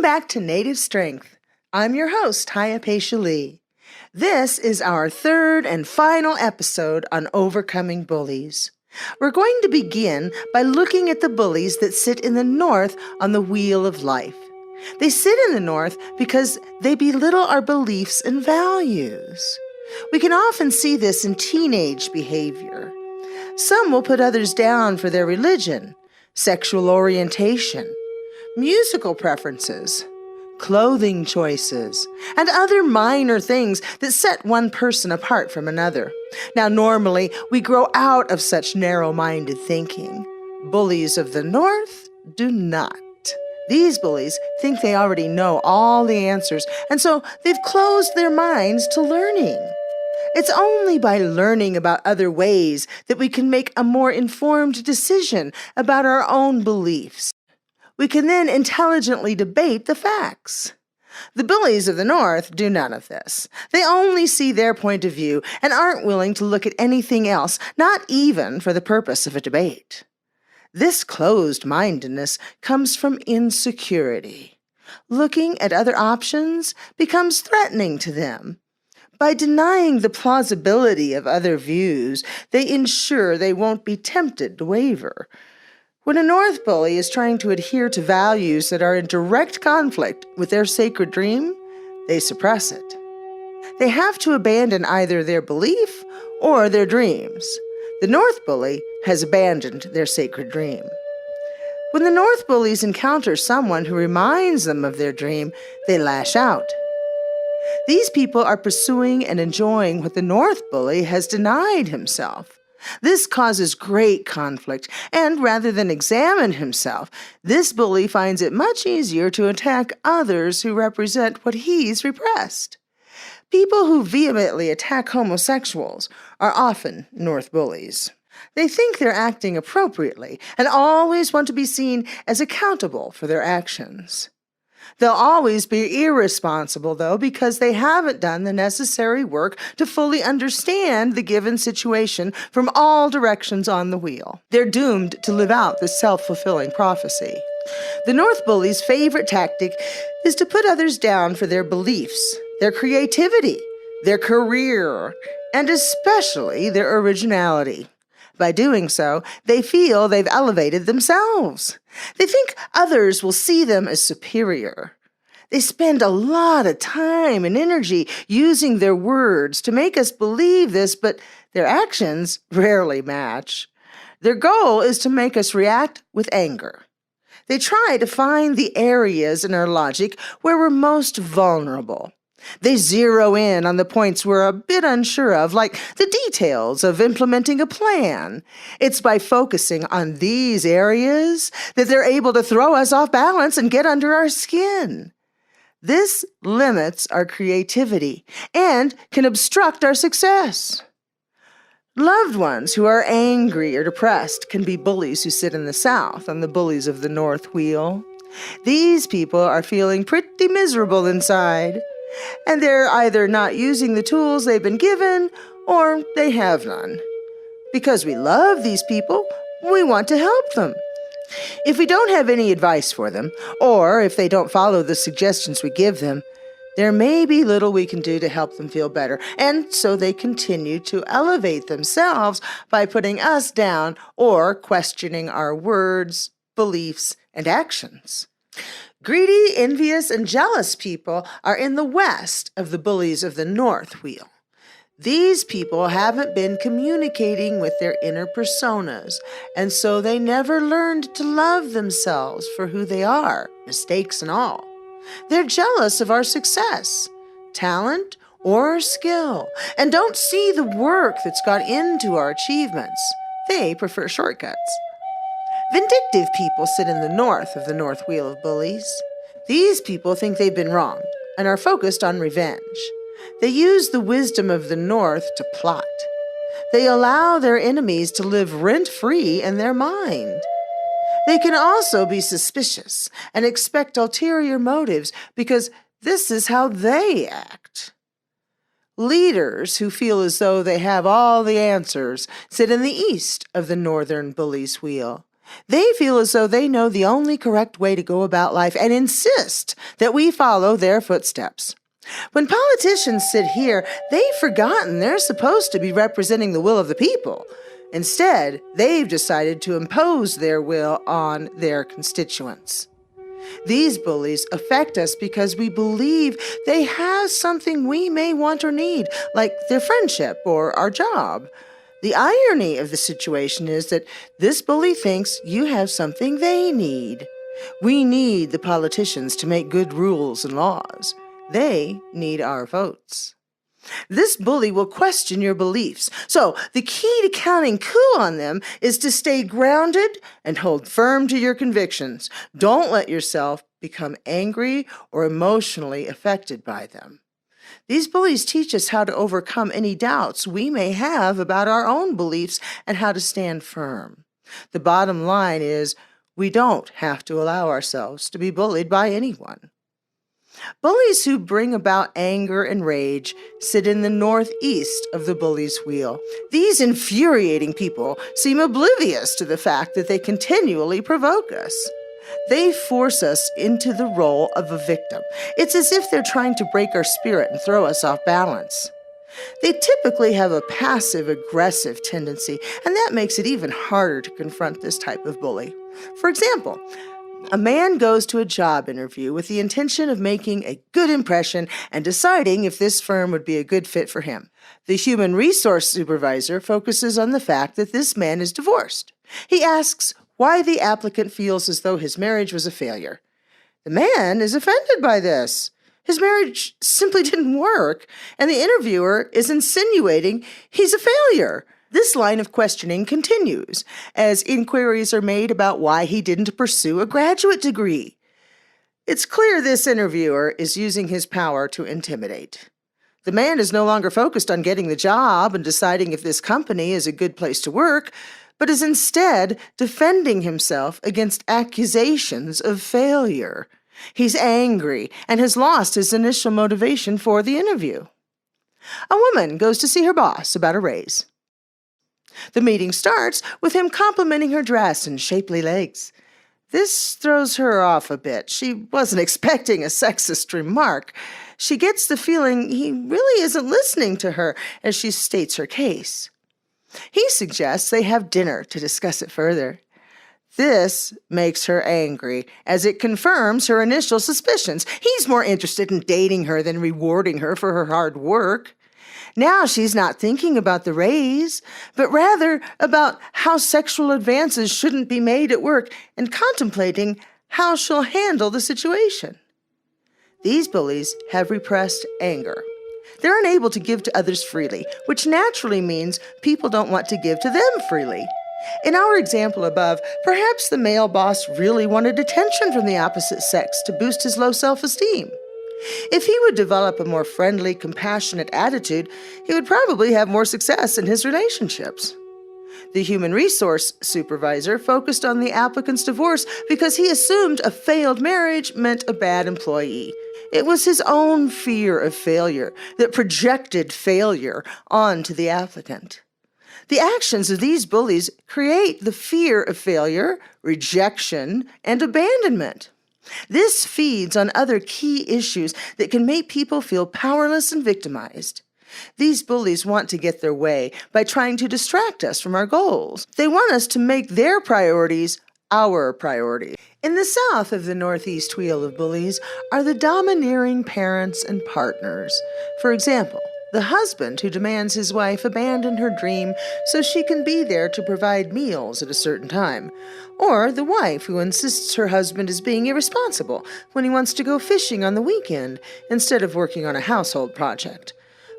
back to Native Strength. I'm your host, Hayapeisha Lee. This is our third and final episode on overcoming bullies. We're going to begin by looking at the bullies that sit in the north on the wheel of life. They sit in the north because they belittle our beliefs and values. We can often see this in teenage behavior. Some will put others down for their religion, sexual orientation, musical preferences, clothing choices, and other minor things that set one person apart from another. Now, normally, we grow out of such narrow-minded thinking. Bullies of the North do not. These bullies think they already know all the answers, and so they've closed their minds to learning. It's only by learning about other ways that we can make a more informed decision about our own beliefs. We can then intelligently debate the facts. The bullies of the North do none of this. They only see their point of view and aren't willing to look at anything else, not even for the purpose of a debate. This closed-mindedness comes from insecurity. Looking at other options becomes threatening to them. By denying the plausibility of other views, they ensure they won't be tempted to waver. When a North bully is trying to adhere to values that are in direct conflict with their sacred dream, they suppress it. They have to abandon either their belief or their dreams. The North bully has abandoned their sacred dream. When the North bullies encounter someone who reminds them of their dream, they lash out. These people are pursuing and enjoying what the North bully has denied himself. This causes great conflict, and rather than examine himself, this bully finds it much easier to attack others who represent what he's repressed. People who vehemently attack homosexuals are often North bullies. They think they're acting appropriately and always want to be seen as accountable for their actions. They'll always be irresponsible, though, because they haven't done the necessary work to fully understand the given situation from all directions on the wheel. They're doomed to live out the self-fulfilling prophecy. The North bully's favorite tactic is to put others down for their beliefs, their creativity, their career, and especially their originality. By doing so, they feel they've elevated themselves. They think others will see them as superior. They spend a lot of time and energy using their words to make us believe this, but their actions rarely match. Their goal is to make us react with anger. They try to find the areas in our logic where we're most vulnerable. They zero in on the points we're a bit unsure of, like the details of implementing a plan. It's by focusing on these areas that they're able to throw us off balance and get under our skin. This limits our creativity and can obstruct our success. Loved ones who are angry or depressed can be bullies who sit in the South on the bullies of the North wheel. These people are feeling pretty miserable inside, and they're either not using the tools they've been given or they have none. Because we love these people, we want to help them. If we don't have any advice for them, or if they don't follow the suggestions we give them, there may be little we can do to help them feel better, and so they continue to elevate themselves by putting us down or questioning our words, beliefs, and actions. Greedy, envious, and jealous people are in the west of the bullies of the North wheel. These people haven't been communicating with their inner personas, and so they never learned to love themselves for who they are, mistakes and all. They're jealous of our success, talent, or skill, and don't see the work that's gone into our achievements. They prefer shortcuts. Vindictive people sit in the north of the North wheel of bullies. These people think they've been wronged and are focused on revenge. They use the wisdom of the North to plot. They allow their enemies to live rent-free in their mind. They can also be suspicious and expect ulterior motives because this is how they act. Leaders who feel as though they have all the answers sit in the east of the Northern bullies' wheel. They feel as though they know the only correct way to go about life and insist that we follow their footsteps. When politicians sit here, they've forgotten they're supposed to be representing the will of the people. Instead, they've decided to impose their will on their constituents. These bullies affect us because we believe they have something we may want or need, like their friendship or our job. The irony of the situation is that this bully thinks you have something they need. We need the politicians to make good rules and laws. They need our votes. This bully will question your beliefs. So the key to counting coup on them is to stay grounded and hold firm to your convictions. Don't let yourself become angry or emotionally affected by them. These bullies teach us how to overcome any doubts we may have about our own beliefs and how to stand firm. The bottom line is we don't have to allow ourselves to be bullied by anyone. Bullies who bring about anger and rage sit in the northeast of the bully's wheel. These infuriating people seem oblivious to the fact that they continually provoke us. They force us into the role of a victim. It's as if they're trying to break our spirit and throw us off balance. They typically have a passive-aggressive tendency, and that makes it even harder to confront this type of bully. For example, a man goes to a job interview with the intention of making a good impression and deciding if this firm would be a good fit for him. The human resource supervisor focuses on the fact that this man is divorced. He asks why the applicant feels as though his marriage was a failure. The man is offended by this. His marriage simply didn't work, and the interviewer is insinuating he's a failure. This line of questioning continues as inquiries are made about why he didn't pursue a graduate degree. It's clear this interviewer is using his power to intimidate. The man is no longer focused on getting the job and deciding if this company is a good place to work, but is instead defending himself against accusations of failure. He's angry and has lost his initial motivation for the interview. A woman goes to see her boss about a raise. The meeting starts with him complimenting her dress and shapely legs. This throws her off a bit. She wasn't expecting a sexist remark. She gets the feeling he really isn't listening to her as she states her case. He suggests they have dinner to discuss it further. This makes her angry, as it confirms her initial suspicions. He's more interested in dating her than rewarding her for her hard work. Now she's not thinking about the raise, but rather about how sexual advances shouldn't be made at work and contemplating how she'll handle the situation. These bullies have repressed anger. They're unable to give to others freely, which naturally means people don't want to give to them freely. In our example above, perhaps the male boss really wanted attention from the opposite sex to boost his low self-esteem. If he would develop a more friendly, compassionate attitude, he would probably have more success in his relationships. The human resource supervisor focused on the applicant's divorce because he assumed a failed marriage meant a bad employee. It was his own fear of failure that projected failure onto the applicant. The actions of these bullies create the fear of failure, rejection, and abandonment. This feeds on other key issues that can make people feel powerless and victimized. These bullies want to get their way by trying to distract us from our goals. They want us to make their priorities our priority. In the south of the northeast wheel of bullies are the domineering parents and partners. For example, the husband who demands his wife abandon her dream so she can be there to provide meals at a certain time. Or the wife who insists her husband is being irresponsible when he wants to go fishing on the weekend instead of working on a household project.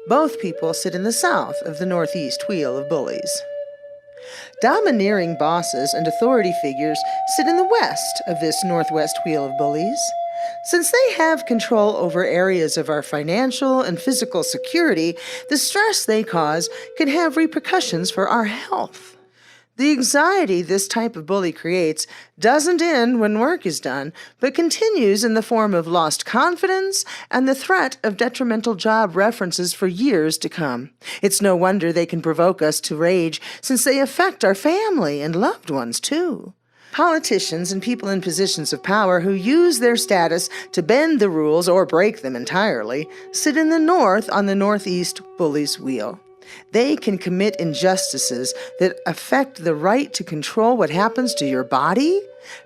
Both people sit in the south of the northeast wheel of bullies. Domineering bosses and authority figures sit in the west of this northwest wheel of bullies. Since they have control over areas of our financial and physical security, the stress they cause can have repercussions for our health. The anxiety this type of bully creates doesn't end when work is done, but continues in the form of lost confidence and the threat of detrimental job references for years to come. It's no wonder they can provoke us to rage, since they affect our family and loved ones too. Politicians and people in positions of power who use their status to bend the rules or break them entirely sit in the north on the northeast bullies' wheel. They can commit injustices that affect the right to control what happens to your body,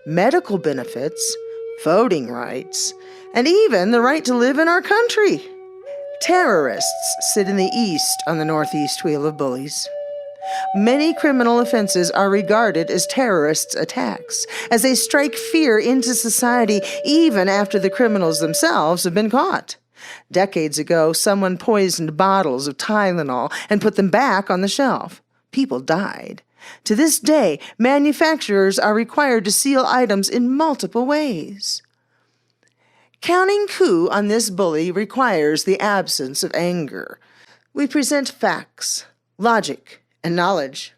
medical benefits, voting rights, and even the right to live in our country. Terrorists sit in the east on the northeast wheel of bullies. Many criminal offenses are regarded as terrorists' attacks, as they strike fear into society even after the criminals themselves have been caught. Decades ago, someone poisoned bottles of Tylenol and put them back on the shelf. People died. To this day, manufacturers are required to seal items in multiple ways. Counting coup on this bully requires the absence of anger. We present facts, logic, and knowledge.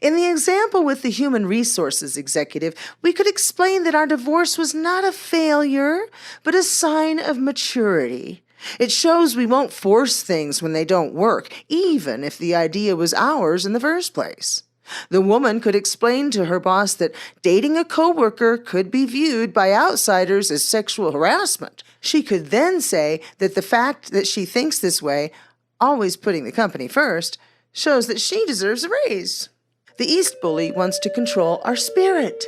In the example with the human resources executive, we could explain that our divorce was not a failure, but a sign of maturity. It shows we won't force things when they don't work, even if the idea was ours in the first place. The woman could explain to her boss that dating a coworker could be viewed by outsiders as sexual harassment. She could then say that the fact that she thinks this way, always putting the company first, shows that she deserves a raise. The East Bully wants to control our spirit.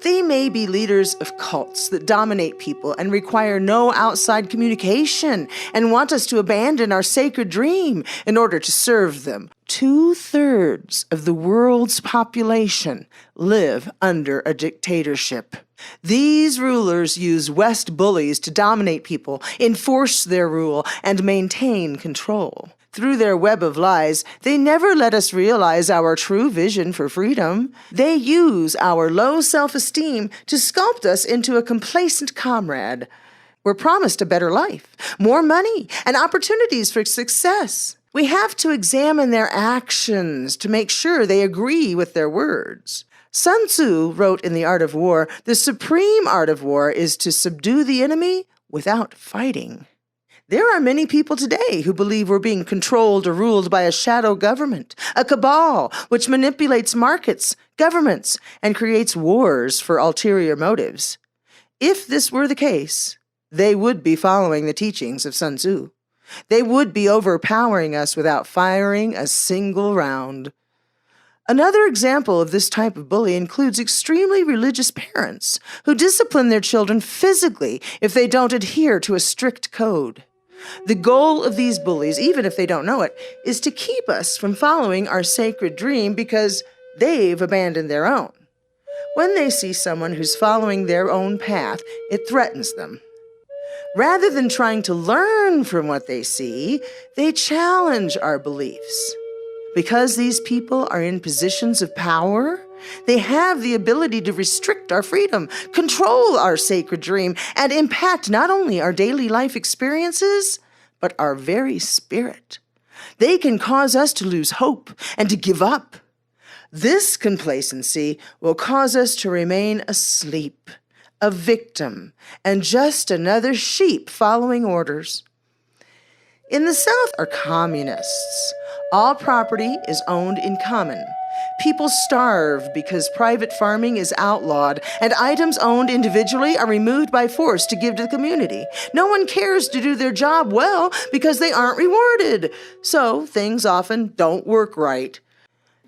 They may be leaders of cults that dominate people and require no outside communication and want us to abandon our sacred dream in order to serve them. 2/3 of the world's population live under a dictatorship. These rulers use West bullies to dominate people, enforce their rule, and maintain control. Through their web of lies, they never let us realize our true vision for freedom. They use our low self-esteem to sculpt us into a complacent comrade. We're promised a better life, more money, and opportunities for success. We have to examine their actions to make sure they agree with their words. Sun Tzu wrote in The Art of War, "The supreme art of war is to subdue the enemy without fighting." There are many people today who believe we're being controlled or ruled by a shadow government, a cabal which manipulates markets, governments, and creates wars for ulterior motives. If this were the case, they would be following the teachings of Sun Tzu. They would be overpowering us without firing a single round. Another example of this type of bully includes extremely religious parents who discipline their children physically if they don't adhere to a strict code. The goal of these bullies, even if they don't know it, is to keep us from following our sacred dream because they've abandoned their own. When they see someone who's following their own path, it threatens them. Rather than trying to learn from what they see, they challenge our beliefs. Because these people are in positions of power, they have the ability to restrict our freedom, control our sacred dream, and impact not only our daily life experiences, but our very spirit. They can cause us to lose hope and to give up. This complacency will cause us to remain asleep, a victim, and just another sheep following orders. In the South are communists. All property is owned in common. People starve because private farming is outlawed, and items owned individually are removed by force to give to the community. No one cares to do their job well because they aren't rewarded, so things often don't work right.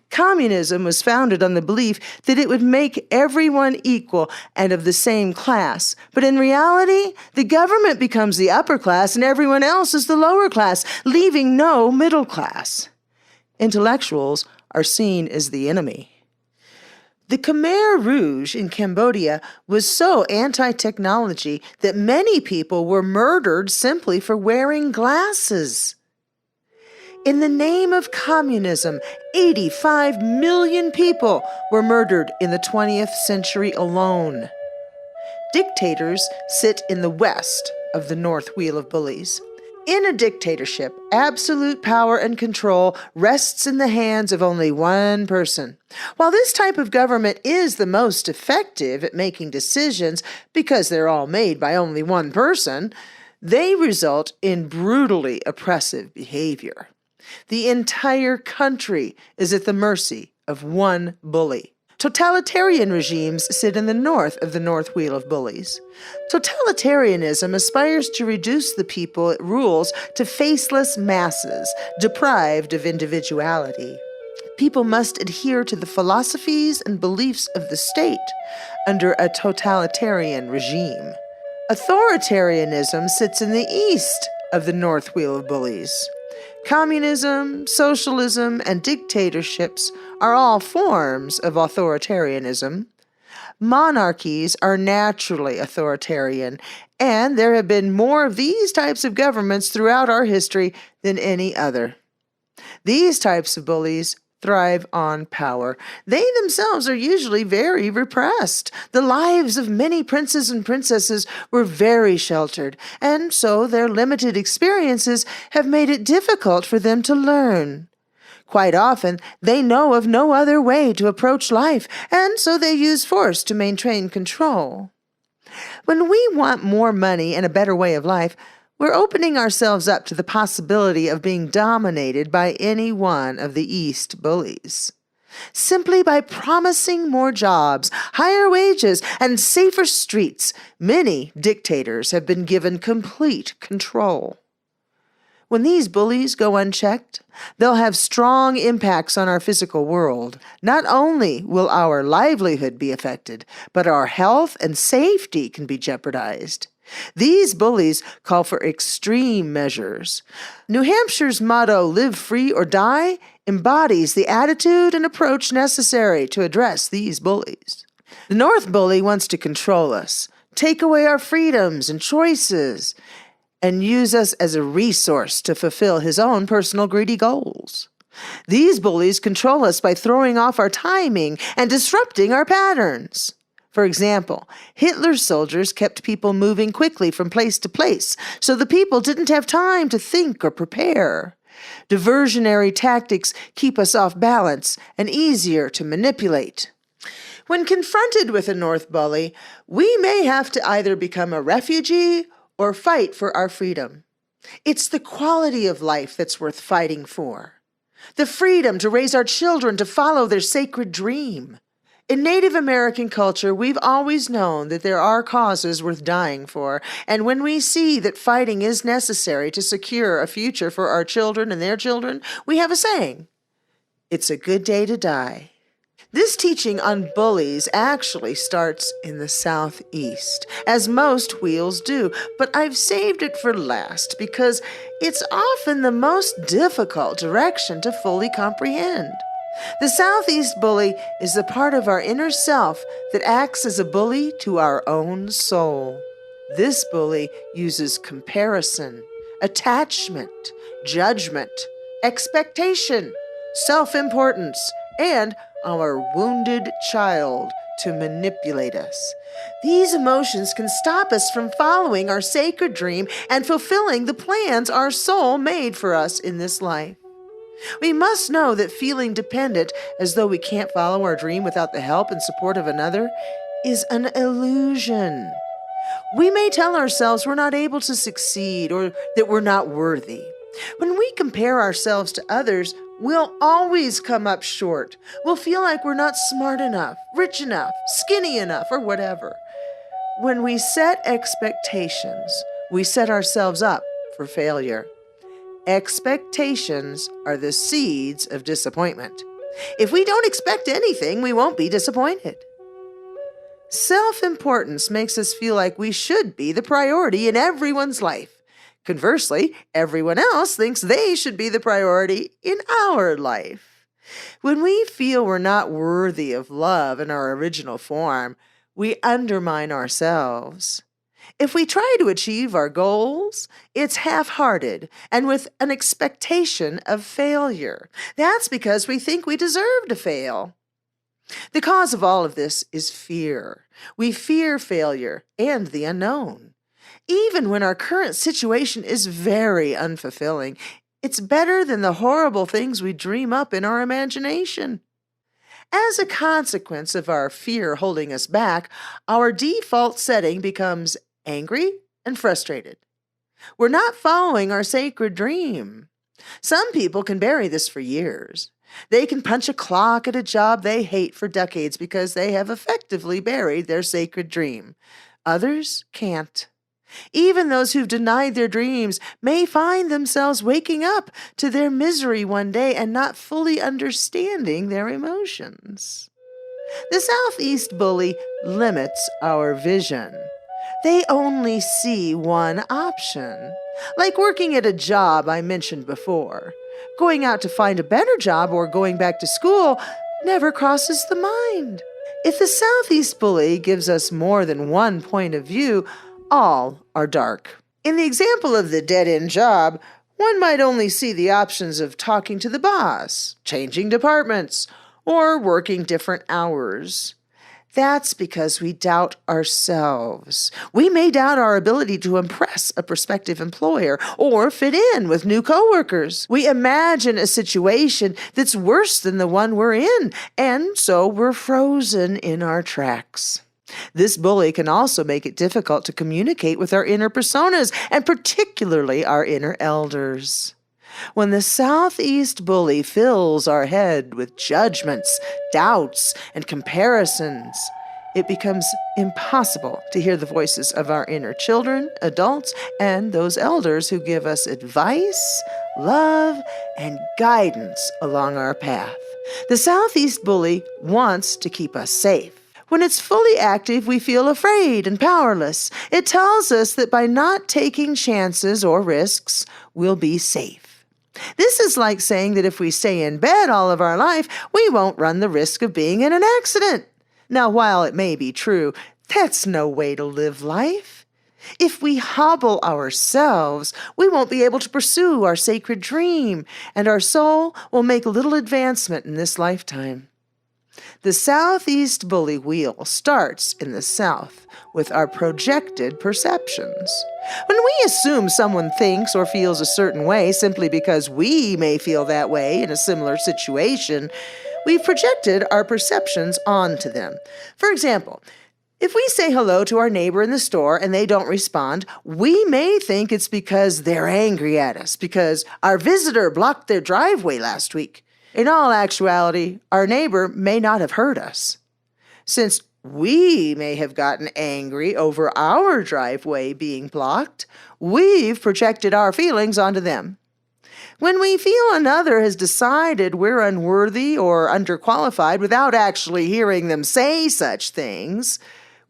Communism was founded on the belief that it would make everyone equal and of the same class. But in reality, the government becomes the upper class and everyone else is the lower class, leaving no middle class. Intellectuals are seen as the enemy. The Khmer Rouge in Cambodia was so anti-technology that many people were murdered simply for wearing glasses. In the name of communism, 85 million people were murdered in the 20th century alone. Dictators sit in the west of the North Wheel of Bullies. In a dictatorship, absolute power and control rests in the hands of only one person. While this type of government is the most effective at making decisions because they're all made by only one person, they result in brutally oppressive behavior. The entire country is at the mercy of one bully. Totalitarian regimes sit in the north of the North Wheel of Bullies. Totalitarianism aspires to reduce the people it rules to faceless masses, deprived of individuality. People must adhere to the philosophies and beliefs of the state under a totalitarian regime. Authoritarianism sits in the east of the North Wheel of Bullies. Communism, socialism, and dictatorships are all forms of authoritarianism. Monarchies are naturally authoritarian, and there have been more of these types of governments throughout our history than any other. These types of bullies thrive on power. They themselves are usually very repressed. The lives of many princes and princesses were very sheltered, and so their limited experiences have made it difficult for them to learn. Quite often, they know of no other way to approach life, and so they use force to maintain control. When we want more money and a better way of life, we're opening ourselves up to the possibility of being dominated by any one of the East bullies. Simply by promising more jobs, higher wages, and safer streets, many dictators have been given complete control. When these bullies go unchecked, they'll have strong impacts on our physical world. Not only will our livelihood be affected, but our health and safety can be jeopardized. These bullies call for extreme measures. New Hampshire's motto, "Live free or die," embodies the attitude and approach necessary to address these bullies. The North bully wants to control us, take away our freedoms and choices, and use us as a resource to fulfill his own personal greedy goals. These bullies control us by throwing off our timing and disrupting our patterns. For example, Hitler's soldiers kept people moving quickly from place to place, so the people didn't have time to think or prepare. Diversionary tactics keep us off balance and easier to manipulate. When confronted with a North bully, we may have to either become a refugee or fight for our freedom. It's the quality of life that's worth fighting for. The freedom to raise our children to follow their sacred dream. In Native American culture, we've always known that there are causes worth dying for, and when we see that fighting is necessary to secure a future for our children and their children, we have a saying, "It's a good day to die." This teaching on bullies actually starts in the Southeast, as most wheels do, but I've saved it for last because it's often the most difficult direction to fully comprehend. The Southeast bully is the part of our inner self that acts as a bully to our own soul. This bully uses comparison, attachment, judgment, expectation, self-importance, and our wounded child to manipulate us. These emotions can stop us from following our sacred dream and fulfilling the plans our soul made for us in this life. We must know that feeling dependent, as though we can't follow our dream without the help and support of another, is an illusion. We may tell ourselves we're not able to succeed or that we're not worthy. When we compare ourselves to others, we'll always come up short. We'll feel like we're not smart enough, rich enough, skinny enough, or whatever. When we set expectations, we set ourselves up for failure. Expectations are the seeds of disappointment. If we don't expect anything, we won't be disappointed. Self-importance makes us feel like we should be the priority in everyone's life. Conversely, everyone else thinks they should be the priority in our life. When we feel we're not worthy of love in our original form, we undermine ourselves. If we try to achieve our goals, it's half-hearted and with an expectation of failure. That's because we think we deserve to fail. The cause of all of this is fear. We fear failure and the unknown. Even when our current situation is very unfulfilling, it's better than the horrible things we dream up in our imagination. As a consequence of our fear holding us back, our default setting becomes angry and frustrated. We're not following our sacred dream. Some people can bury this for years. They can punch a clock at a job they hate for decades because they have effectively buried their sacred dream. Others can't. Even those who've denied their dreams may find themselves waking up to their misery one day and not fully understanding their emotions. The Southeast bully limits our vision. They only see one option, like working at a job I mentioned before. Going out to find a better job or going back to school never crosses the mind. If the Southeast bully gives us more than one point of view, all are dark. In the example of the dead-end job, one might only see the options of talking to the boss, changing departments, or working different hours. That's because we doubt ourselves. We may doubt our ability to impress a prospective employer or fit in with new coworkers. We imagine a situation that's worse than the one we're in, and so we're frozen in our tracks. This bully can also make it difficult to communicate with our inner personas, and particularly our inner elders. When the Southeast bully fills our head with judgments, doubts, and comparisons, it becomes impossible to hear the voices of our inner children, adults, and those elders who give us advice, love, and guidance along our path. The Southeast bully wants to keep us safe. When it's fully active, we feel afraid and powerless. It tells us that by not taking chances or risks, we'll be safe. This is like saying that if we stay in bed all of our life, we won't run the risk of being in an accident. Now, while it may be true, that's no way to live life. If we hobble ourselves, we won't be able to pursue our sacred dream, and our soul will make little advancement in this lifetime. The Southeast bully wheel starts in the South with our projected perceptions. When we assume someone thinks or feels a certain way simply because we may feel that way in a similar situation, we've projected our perceptions onto them. For example, if we say hello to our neighbor in the store and they don't respond, we may think it's because they're angry at us, because our visitor blocked their driveway last week. In all actuality, our neighbor may not have heard us. Since we may have gotten angry over our driveway being blocked, we've projected our feelings onto them. When we feel another has decided we're unworthy or underqualified without actually hearing them say such things,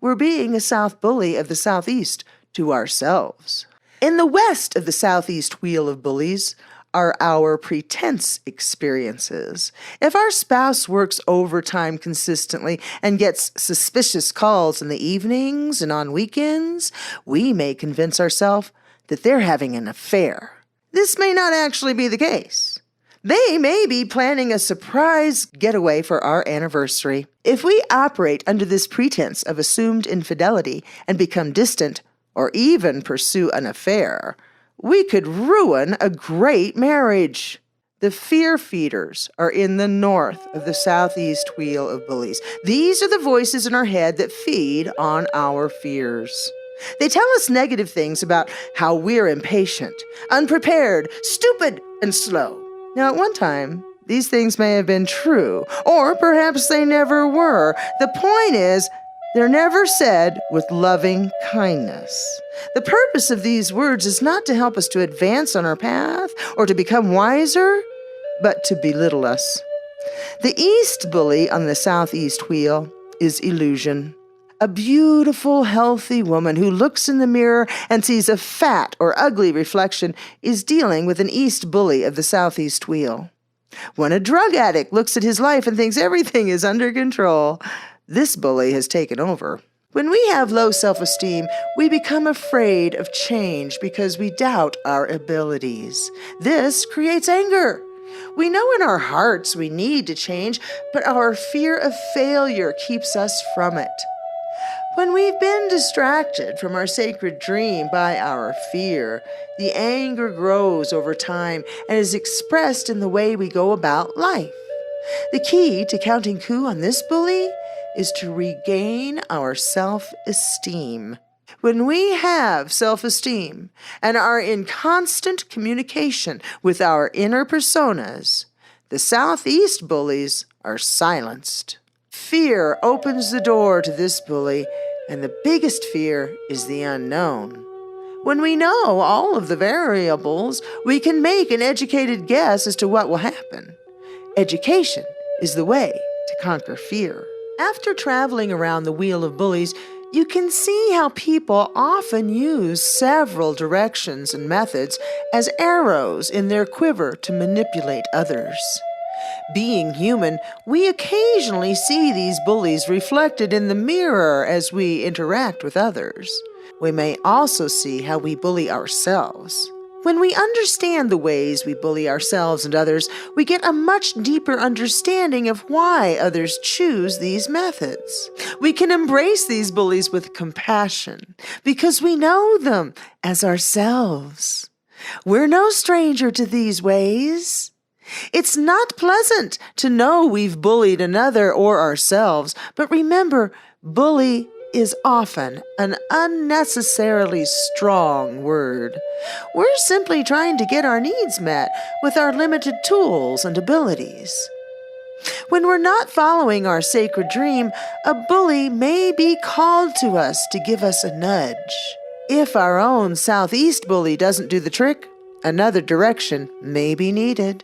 we're being a South bully of the Southeast to ourselves. In the West of the Southeast wheel of bullies are our pretense experiences. If our spouse works overtime consistently and gets suspicious calls in the evenings and on weekends, we may convince ourselves that they're having an affair. This may not actually be the case. They may be planning a surprise getaway for our anniversary. If we operate under this pretense of assumed infidelity and become distant or even pursue an affair, we could ruin a great marriage. The fear feeders are in the north of the Southeast wheel of bullies. These are the voices in our head that feed on our fears. They tell us negative things about how we're impatient, unprepared, stupid, and slow. Now, at one time, these things may have been true, or perhaps they never were. The point is, they're never said with loving kindness. The purpose of these words is not to help us to advance on our path or to become wiser, but to belittle us. The East bully on the Southeast wheel is illusion. A beautiful, healthy woman who looks in the mirror and sees a fat or ugly reflection is dealing with an East bully of the Southeast wheel. When a drug addict looks at his life and thinks everything is under control, this bully has taken over. When we have low self-esteem, we become afraid of change because we doubt our abilities. This creates anger. We know in our hearts we need to change, but our fear of failure keeps us from it. When we've been distracted from our sacred dream by our fear, the anger grows over time and is expressed in the way we go about life. The key to counting coup on this bully is to regain our self-esteem. When we have self-esteem and are in constant communication with our inner personas, The southeast bullies are silenced. Fear opens the door to this bully, and the biggest fear is the unknown. When we know all of the variables, we can make an educated guess as to what will happen. Education is the way to conquer fear. After traveling around the Wheel of Bullies, you can see how people often use several directions and methods as arrows in their quiver to manipulate others. Being human, we occasionally see these bullies reflected in the mirror as we interact with others. We may also see how we bully ourselves. When we understand the ways we bully ourselves and others, we get a much deeper understanding of why others choose these methods. We can embrace these bullies with compassion because we know them as ourselves. We're no stranger to these ways. It's not pleasant to know we've bullied another or ourselves, but remember, bully is often an unnecessarily strong word. We're simply trying to get our needs met with our limited tools and abilities. When we're not following our sacred dream, a bully may be called to us to give us a nudge. If our own southeast bully doesn't do the trick, another direction may be needed.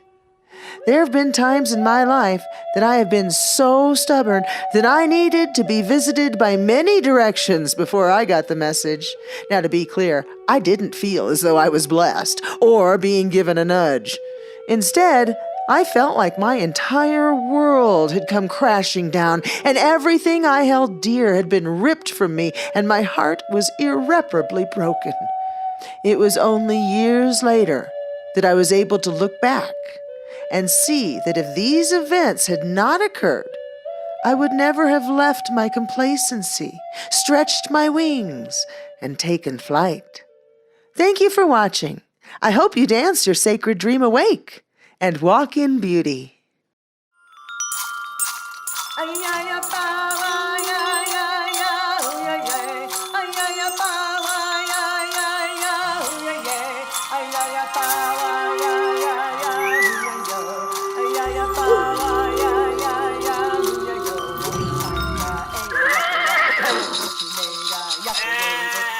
There have been times in my life that I have been so stubborn that I needed to be visited by many directions before I got the message. Now, to be clear, I didn't feel as though I was blessed or being given a nudge. Instead, I felt like my entire world had come crashing down and everything I held dear had been ripped from me and my heart was irreparably broken. It was only years later that I was able to look back and see that if these events had not occurred, I would never have left my complacency, stretched my wings, and taken flight. Thank you for watching. I hope you dance your sacred dream awake and walk in beauty.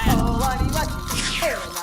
Oh,